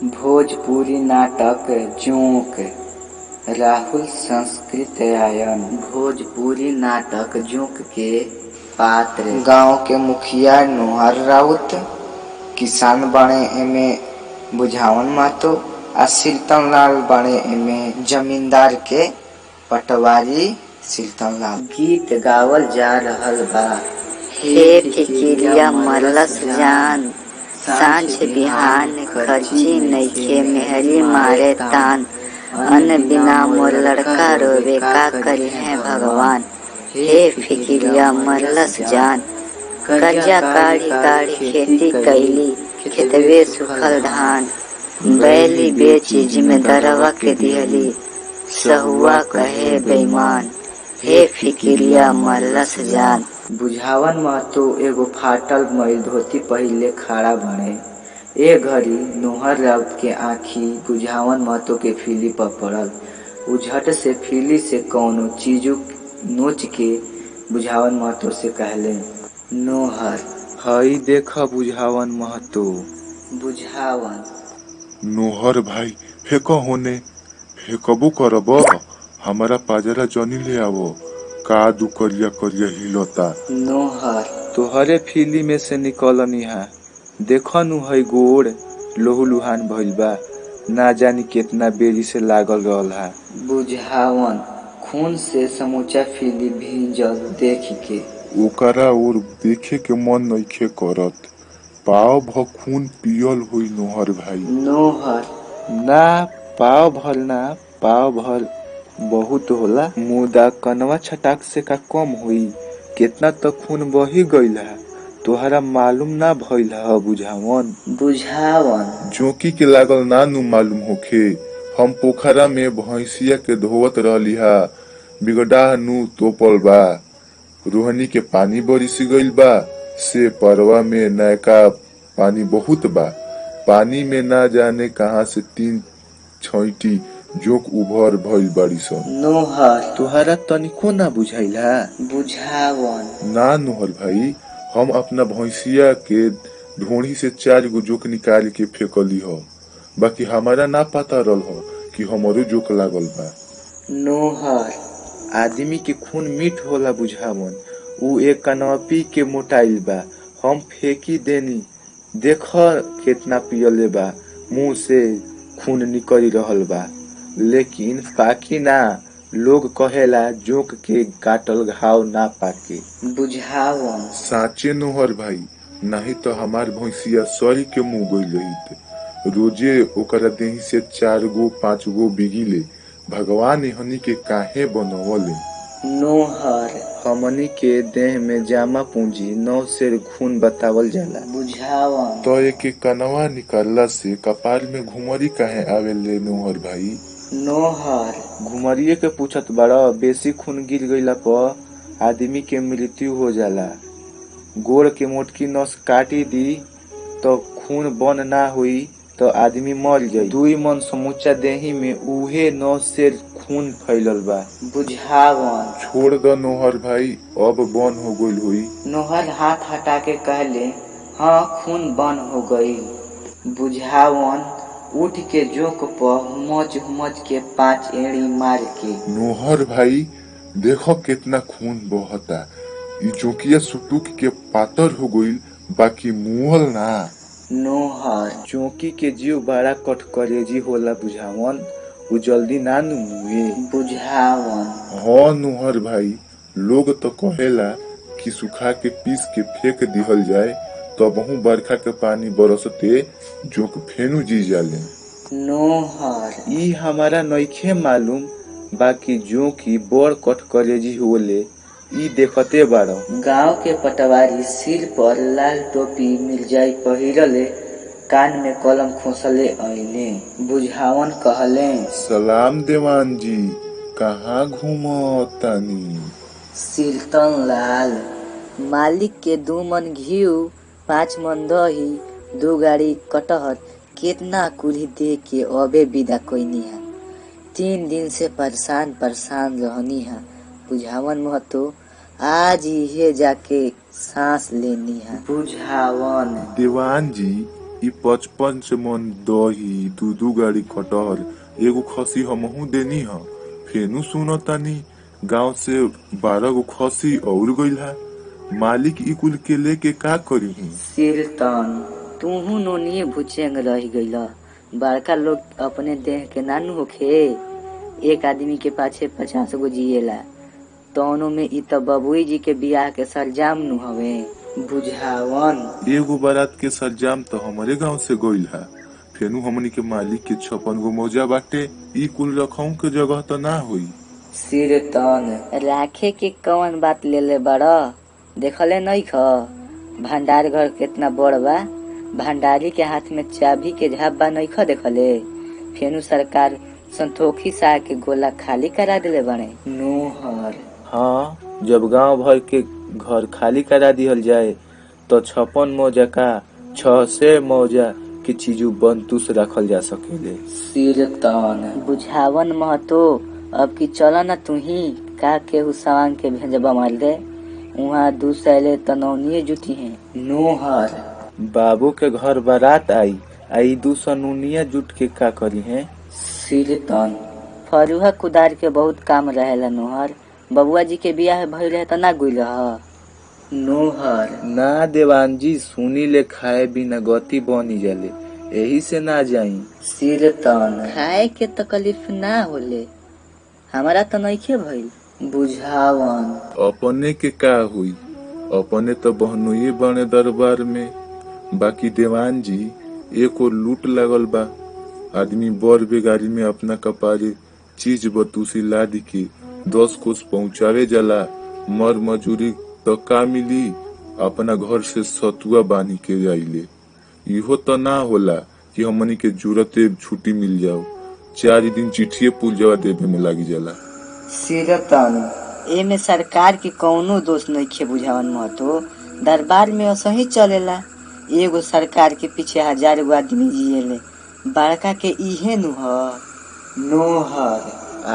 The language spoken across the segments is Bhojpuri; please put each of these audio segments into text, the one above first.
भोजपुरी नाटक जोंक राहुल संस्कृतायन। भोजपुरी नाटक जोंक के पात्र गांव के मुखिया नोहर राउत, किसान बने एमे बुझावन महतो आ शीतल लाल बने एमे जमींदार के पटवारी शीतल लाल। गीत गावल जा रहल बा। हे फिकिरिया मरलस जान, सांझ बिहान खर्ची नइखे मेहरी मारे तान। अन्न बिना मोर लड़का रोवे का करी है भगवान। हे फिकिरिया मरलस जान, कर्जा काढ़ी काढ़ी खेती कैली, खेतवे सुखल धान। बैली बेची जिम्मेदारवा के दिहली, सहुआ कहे बेईमान। हे फिकिरिया मरलस जान। बुझावन महतो एगो फाटल मईल धोती पहिले खड़ा बने। ए घड़ी नोहर राउत के आँखी बुझावन महतो के फीली पर पड़ल। उ झट से फीली से कौनो चीजू नोच के बुझावन महतो से कहले, नोहर हई देखा बुझावन महतो। बुझावन नोहर भाई फेंको होने, फेंकबो करब, हमारा पाजरा जनी ले आवो, का दू करिया करिया हिलता। नोहर तोहरे फीली में से निकलनी हा, देखो नु हई गोड़ लोहुलुहान भइल बा, ना जानी कितना बेरी से लागल रहल हा। बुझावन खून से समूचा फीली भींजल देख के ओकरा और देखे के मन नइखे करत, पाव भ खून पियल हुई नोहर भाई। नोहर ना पाव भल ना, पाव भल बहुत होला, मुदा कनवा छटाक से का कम हुई, कितना तक खून बही गईल है, तोहरा मालूम ना भइल है बुझावन। बुझावन जोकी के लागल ना नु मालूम होखे, हम पोखरा में भैंसिया के धोवत रहली हा, बिगड़ा नु तोपल बा, रोहनी के पानी बरिस गईल बा, से परवा में नयका पानी बहुत बा, पानी में ना जाने कहां से 3 छैटी जोक उभर भइल बाड़ी सन। नोहर तोहरा तनिको ना बुझाइल है। बुझावन ना नोहर भाई, हम अपना भैंसिया के ढोड़ी से 4 गो जोक निकाल के फेंकली हो, बाकी हमारा ना पता रहल हो कि हमारो जोक लागल बा। नोहर आदमी के खून मीठ होला बुझावन, उ एक कनवा पी के मोटाइल बा, हम फेंकी देनी, देख कितना पियले बा, मुंह से खून निकल रहल बा, लेकिन पाकी ना, लोग कहेला जोक के काटल घाव ना पाके। बुझावन साचे नोहर भाई, नहीं तो हमार भैंसिया सरी के मुंह गई रही, रोजे ओकरा देही से 4 गो 5 गो बिगिले, भगवान हनी के काहे बनवले। नोहर हमनी के देह में जामा पूंजी 9 सेर खून बतावल जाला। बुझावन तो एक कनवा निकालला से कपाल में घुमरी काहे आवेले नोहर भाई। नोहर घुमरिये के पूछत बड़ा, बेसी खून गिर गईला पर आदमी के मृत्यु हो जाला, गोड़ के मोटकी नस काटी दी तो खून बंद ना हुई तो आदमी मर जाई, 2 मन समूचा देही में उहे 9 सेर खून फैलल बा। बुझावन छोड़ द नोहर भाई, अब बन हो गईल हुई। नोहर हाथ हटा के कहले, हाँ खून बंद हो गई। बुझावन उठ के जोक पर हुमच के 5 एड़ी मार के, नोहर भाई देखो कितना खून बहता, ई जोकिया सुटुक के पातर हो गईल, बाकी मुहल ना। नोहर चौकी के जीव बड़ा कटकरेजी होला बुझावन, उ जल्दी ना नु मुए। बुझावन हाँ नोहर भाई, लोग तो कहेला कि सुखा के पीस के फेंक दिहल जाए, तबहू बरखा के पानी बरसते जोक फेनु जी जाले। नोहर ई हमारा नइखे मालूम, बाकी जो की बड़ कटकरेजी होले, ई देखते बाड़ो। गांव के पटवारी सिर पर लाल टोपी मिर्जाई पहिरले, कान में कलम खोसले आइले। बुझावन कहले, सलाम देवान जी, कहाँ घूमतानी। शीतल लाल मालिक के 2 मन घीव, 5 मन दही, 2 गाड़ी कटहर, कितना कुली दे के अबे विदा कइनी है। 3 दिन से परेशान रहनी है। बुझावन महतो आज इहे जाके सांस लेनी है। बुझावन दीवान जी ई 55 मन दही, 2 गाड़ी कटहर, एगो खसी हमहू देनी ह। फेनु सुनो तानी गांव से 12 गो खसी और गइल हा। मालिक ई कुल के लेके का करी ही? सिरतन तूहू नोनिए भुचेंग रह गइल। बड़का लोग अपने देह के नानू होखे। एक आदमी के पाछे 50 गो जिएला। तौनो में इ त बबुई जी के बियाह के सरजाम नु हवे। बुझावन एगो बारात के सरजाम तो हमारे गांव से गइल हा। फेनु हमनी के मालिक के 56 गो मौजा बाटे, ई कुल रखऊ के जगह तो ना होई। सिरतन राखे के कौन बात लेले बड़ा? देखले नहीं ख भंडार घर कितना बड़ बा। भंडारी के हाथ में चाबी के झाप बा नहीं ख देखले। फेनु सरकार संतोखी साह के गोला खाली करा दिले बने। नोहर हाँ, जब गांव भर के घर खाली करा दिहल जाए तो 56 मौजा का 600 मौजा के चीजू बंतुस रखल जा सकेले। सिरतन बुझावन महतो अब की चला न तू ही का केहू सवांग के भेजबा मार दे। वहाँ 2 सैले तनौनिए जुटी है। नोहर बाबू के घर बारात आई 200 नूनिया जुट के का करी है? सिरतन फरुहा कुदार के बहुत काम रहेला नोहर। बबुआ जी के बियाह भइल रहे त ना गइल रह। नोहर ना देवान जी, सुनी ले खाए बिना गति बनी जाले, यही से ना जाई। सिरतन खाए के तकलीफ ना होले, हमारा त नइखे भइल। बुझावन अपने के का हुई? अपने तो बहनोई बने दरबार में। बाकी देवान जी एको लूट लागल बा। आदमी बर बेगारी में अपना कपारे चीज बतूसी लाद के 10 कोस पहुँचावे जाला। मर मजूरी तो का मिली? अपना घर से सतुआ बानी के जाइले। इहो तो ना होला कि हमनी के जुरते छुट्टी मिल जाओ। 4 दिन चिट्ठिए पूजवा देवे में लागी जाला। सिरतन एमे सरकार के कौनो दोष नइखे बुझावन महतो। दरबार में असही चलेला। एगो सरकार के पीछे 1000 गो आदमी जिएले। बड़का के इहे नु ह। नोहर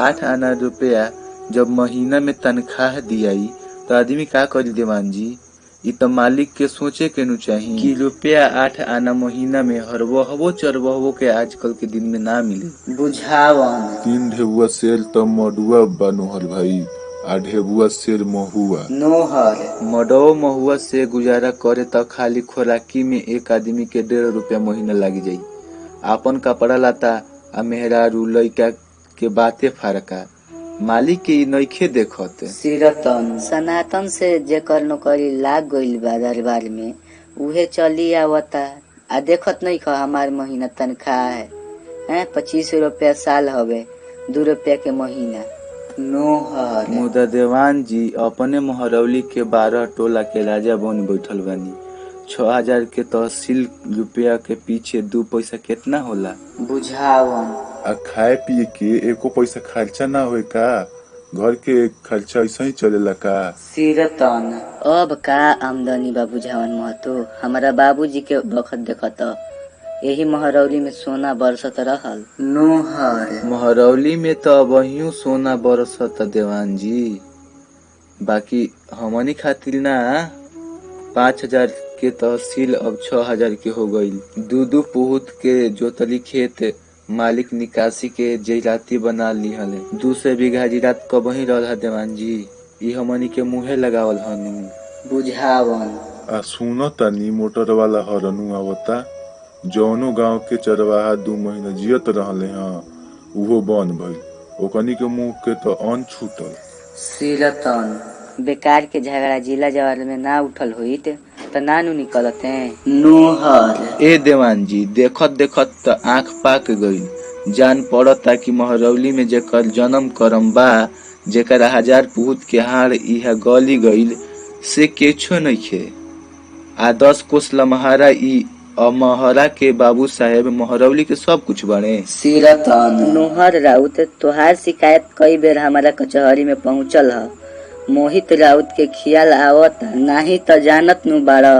8 आना रुपया जब महीना में तनख्वाह दियाई तो आदमी का करी देवान जी? इ तो मालिक के सोचे के नु चाही कि रुपया 8 आना महीना में हरवहबो चरवहबो के आजकल के दिन में ना मिले। बुझावन 3 ढेबुआ शेर तो मडुआ बा नोहर भाई, आ ढेबुआ शेर महुआ। नोहर मडो महुआ से गुजारा करे तो खाली खोराकी में एक आदमी के 1.5 रुपया महीना लग जाई। आपन कपड़ा लाता आ मेहरारू लइका के बाते फरका। मालिक के नइखे देखत। सिरतन सनातन से जेकर नौकरी लाग गइल बा दरबार में उहे चली आवता। आ देखत नहीं ख हमार महीना तनख्वाह है 25 रुपया साल हवे, 2 रुपया के महीना। नोहर मुदा देवान जी अपने मोहरौली के 12 टोला के राजा बन बैठल बानी। 6000 के तहसील रुपया के पीछे 2 पैसा कितना होला? बुझावन आ खाए पिए के एको पैसा खर्चा ना होए का? घर के खर्चा ऐसा ही चलेला का? सिरतन अब का आमदनी बा बुझावन महतो? हमारा बाबूजी के बखत देखत यही महरौली में सोना बरसत रहल। नोहर मोहरौली में तो अबहियो सोना बरसत देवान जी। बाकी हमनी खातिर ना। 5000 के तहसील अब 6000 के हो गईल। 2 पुहुत के जोतली खेत मालिक निकासी के जिराती बना लिहले। 200 बीघा जिरात कबही रहा देवान जी। ई हमनी के मुहे लगावल हनु। बुझावन आ सुनो तानी मोटर वाला हरनु आवता। जौनो गांव के चरवाहा 2 महीना जियत रहले हाँ, उहो बन भइल। ओकनी के मुंह के तो अन छूटल। सिरतन बेकार के झगड़ा जिला जवार में ना उठल होइत त नानू निकलते। नोहर ए देवान जी देखत देखत त आँख पाक गईल। जान पड़ता कि महरौली में जेकर जन्म करम बा, जेकर 1000 पुहुत के हार इहा गली गईल से केछो नइखे। आ 10 कोस लमहारा ई अमहरा के बाबू साहेब महरौली के सब कुछ बने। सिरतन नोहर राउत तोहार शिकायत कई बेर हमारा कचहरी में पहुँचल ह। मोहित राउत के खियाल आवत नाही त जानत नु बाड़ा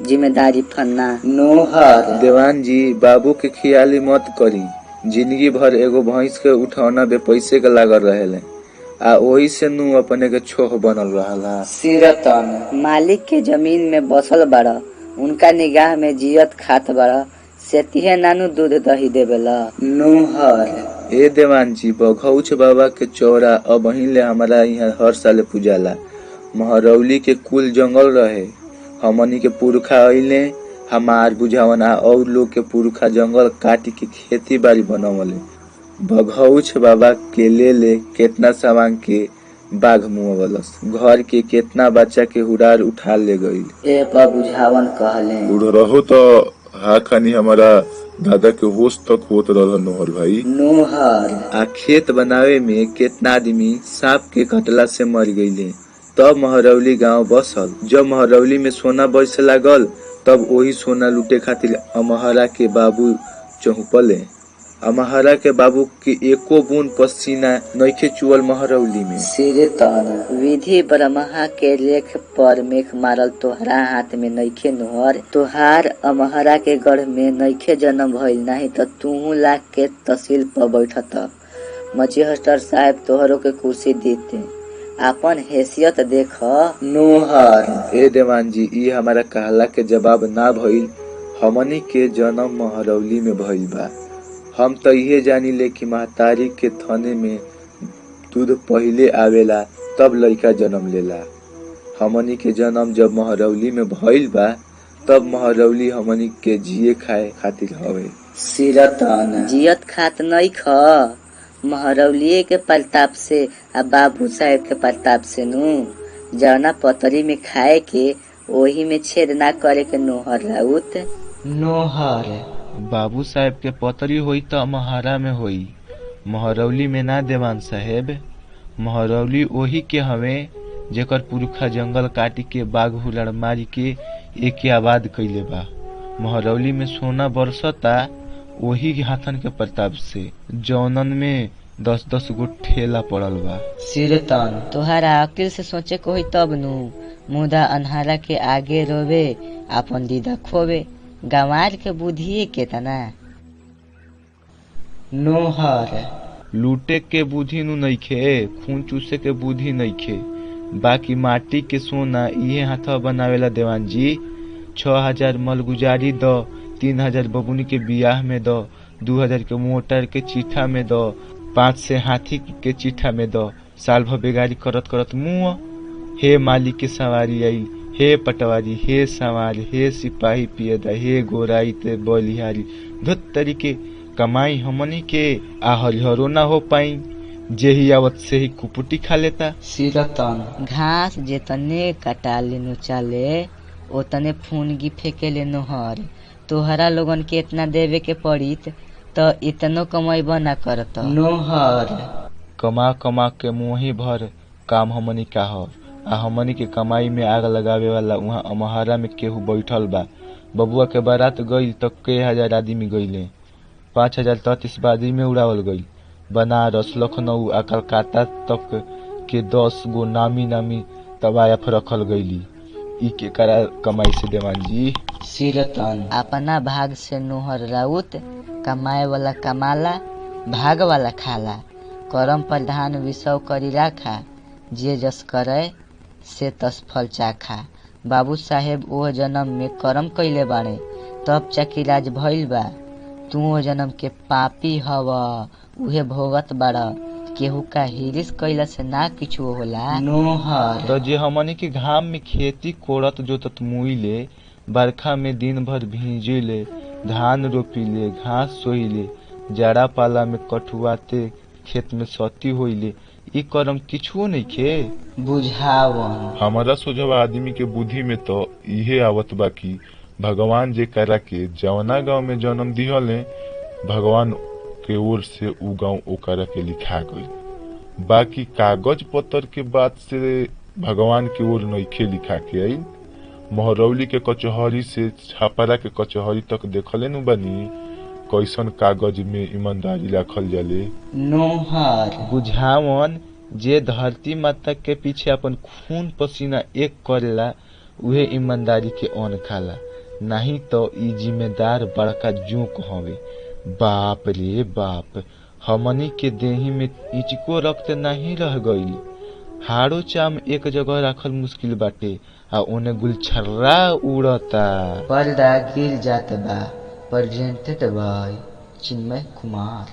जिम्मेदारी फन्ना। नोहर देवान जी बाबू के खियाली मत करी। जिंदगी भर एगो भैंस के उठौना बे पैसे के लागल रहेले आ ओही से नु अपने के छोह बनल रहला। सिरतन मालिक के जमीन में बसल बाड़ा, उनका निगाह में जियत खात बाड़ा। सेतिहे नानू दूध दही देवेला। नोहर ए देवान जी, बघौच बाबा के चौरा अब ले हमारा यहाँ हर साल पूजाला। महरौली के कुल जंगल रहे, हमनी के पुरखा अइले, हमार बुझावन और लोग के पुरखा जंगल काटी के खेती बाड़ी बनवले। बघौच बाबा के ले केतना सामान के बाघ मुआवलस, घर के केतना बच्चा के हुरार उठा ले गईल। ए पर बुझावन कहले रहो तो हा खानी हमारा दादा के होश तक होत रहा नोहर भाई। नोहर आ खेत बनावे में केतना आदमी सांप के कटला से मर गईले। तब महरौली गांव बसल। जब महरौली में सोना बरसे लागल, तब वही सोना लूटे खातिर अमहरा के बाबू चौपले। अमहरा के बाबू के एको बूंद पसीना नइखे चुअल महरौली में। सिरे तन विधि ब्रह्मा के लेख पर मेख मारल तोहरा हाथ में नइखे नोहर। तोहार अमहरा के गढ़ में नइखे जन्म भइल, नाही त तू लाख के तहसील पर बैठत। मजिस्टर साहब तोहरो के कुर्सी देते। आपन हैसियत देख। नोहर ए देवान जी, ई हमारा कहला के जवाब ना भइल। हमनी के जन्म महरौली में भइल बा। हम तो इहे जानी ले कि महतारी के थने में दूध पहिले आवेला, तब लइका जन्म लेला। हमनी के जन्म जब महरौली में भइल बा, तब महरौली हमनी के जिए खाए खातिर हवे। सिरतन जियत खात नहीं ख, महरौलिये के प्रताप से आ बाबू साहेब के प्रताप से नु। जवना पतरी में खाए के ओही में छेद ना करे के नोहर राउत। नोहर बाबू साहेब के पतरी होई तो अमहरा में होई, महरौली में ना देवान साहेब। महरौली ओही के हवे जेकर पुरखा जंगल काटी के बाघ हुलड़ मारी के एके आबाद कइले बा। महरौली में सोना बरसता वही हाथन के प्रताप से, जौनन में 10-10 गो ठेला पड़ल बा। सिरतन तोहारा अकिल से सोचे को होई तब नु। मुदा अन्हारा के आगे रोवे, आपन दीदा खोवे। गंवार के बुद्धि केतना। नोहर लूटे के बुद्धि नु नइखे, खून चूसे के बुद्धि नइखे। बाकी माटी के सोना इहे हाथ बनावेला देवान जी। 6000 मलगुजारी दो, 3000 बबुनी के बियाह में दो, 2000 के मोटर के चिट्ठा में दो, 5 से हाथी के चिट्ठा में दो। साल भर बेगारी करत करत मुँह। हे मालिक के सवारी आई, हे पटवारी, हे सवार, हे सिपाही पियदा, हे गोराई ते बलिहारी। धुत तरीके कमाई हमनी के आ हरिहरो ना हो पाई। जेही आवत से ही कुपुटी खा लेता। सिरतन घास जेतने कटा लेनु चाले, ओतने फूनगी फेंके ले नोहर। तोहरा लोगन के इतना देवे के पड़ित त इतनो कमाई बना करत। नोहर कमा कमा के मुही भर काम हमनी का हो। आ हमनी के कमाई में आग लगावे वाला वहाँ अमहरा में केहू बैठल बा। बबुआ के बारात गईल तो कई हजार आदमी गईले। 5033 बादी में उड़ावल गईल। बनारस, लखनऊ आ कलकत्ता तक के 10 गो नामी नामी तवायफ रखल गईली। ई के करा कमाई से देवान जी। सिरतन अपना भाग से नोहर राउत। कमाए वाला कमाला, भाग वाला खाला। करम प्रधान विषव करी राखा, जे जस करे से तस फल चाखा। बाबू साहेब ओ जन्म में करम कइले बाड़े, तब चकिराज भइल बा। तू ओ जन्म के पापी हवा, उहे भोगत बाड़ा। केहू का हिरिस कइला से ना किछु होला। नोहर तो जे हमनी के घाम में खेती कोड़त जोतत मुइले, बरखा में दिन भर भींजिले, धान रोपिले, घास सोहिले, जाड़ा पाला में कठुआते खेत में सती होइले, ई करम किछुओ नइखे। बुझावन हमारा सोझवा आदमी के बुद्धि में तो इहे आवत बा कि भगवान जे करा के जवना गांव में जन्म दिहले, भगवान के ओर से उ गांव ओकरा के लिखा गई। बाकी कागज पत्तर के बात से भगवान के ओर नइखे लिखा के आई। महरौली के कचहरी से छापरा के कचहरी तक देखले नु बनी कैसन कागज में ईमानदारी रखल जाले। नोहर बुझावन जे धरती माता के पीछे अपन खून पसीना एक करेला, उहे ईमानदारी के अन्न खाला। नहीं तो ई जिम्मेदार बड़का जोक हवे। बाप रे बाप, हमनी के देही में इचको रक्त नहीं रह गईल। हाड़ो चाम एक जगह रखल मुश्किल बाटे, आ ओने गुलछर्रा उड़ता। पर्दा गिर जात बा, presented by Chinmay Kumar.